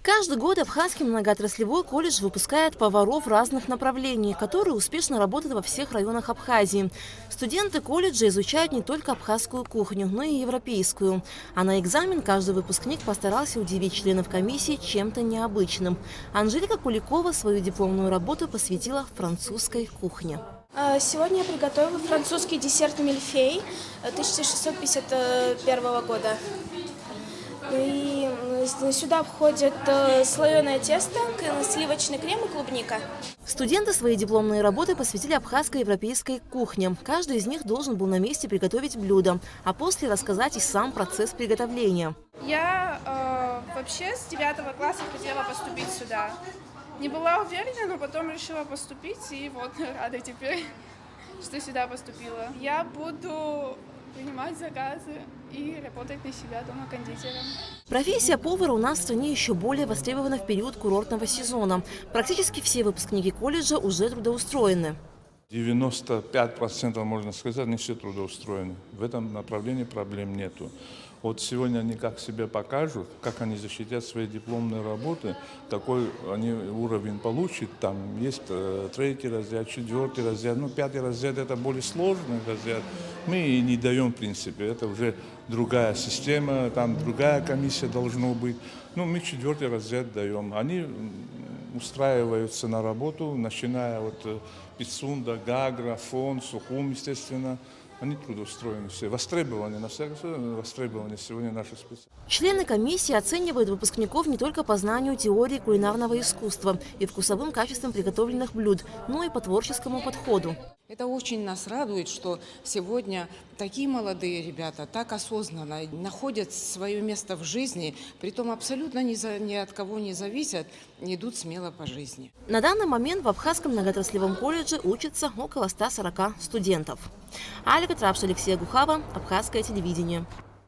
Каждый год Абхазский многоотраслевой колледж выпускает поваров разных направлений, которые успешно работают во всех районах Абхазии. Студенты колледжа изучают не только абхазскую кухню, но и европейскую. А на экзамен каждый выпускник постарался удивить членов комиссии чем-то необычным. Анжелика Куликова свою дипломную работу посвятила французской кухне. Сегодня я приготовила французский десерт мильфей 1651 года. И сюда входит слоеное тесто, сливочный крем и клубника. Студенты свои дипломные работы посвятили абхазской европейской кухне. Каждый из них должен был на месте приготовить блюдо, а после рассказать и сам процесс приготовления. Я вообще с 9 класса хотела поступить сюда. Не была уверена, но потом решила поступить, и вот рада теперь, что сюда поступила. Я буду принимать заказы и работать на себя дома кондитером. Профессия повара у нас в стране еще более востребована в период курортного сезона. Практически все выпускники колледжа уже трудоустроены. 95%, можно сказать, не все трудоустроены. В этом направлении проблем нету. Вот сегодня они как себя покажут, как они защитят свои дипломные работы, какой они уровень получат. Там есть 3-й разряд, 4-й разряд, 5-й разряд – это более сложный разряд. Мы не даем, в принципе, это уже другая система, там другая комиссия должна быть. Мы 4-й разряд даем. Они устраиваются на работу, начиная от Пицунда, Гагра, Фон, Сухум, естественно. Они трудоустроены все, востребованы, на всякий случай востребованы сегодня наши специалисты. Члены комиссии оценивают выпускников не только по знанию теории кулинарного искусства и вкусовым качествам приготовленных блюд, но и по творческому подходу. Это очень нас радует, что сегодня такие молодые ребята так осознанно находят свое место в жизни, притом абсолютно ни от кого не зависят, идут смело по жизни. На данный момент в Абхазском многоотраслевом колледже учатся около 140 студентов. Алексей Гухава, Абхазское телевидение.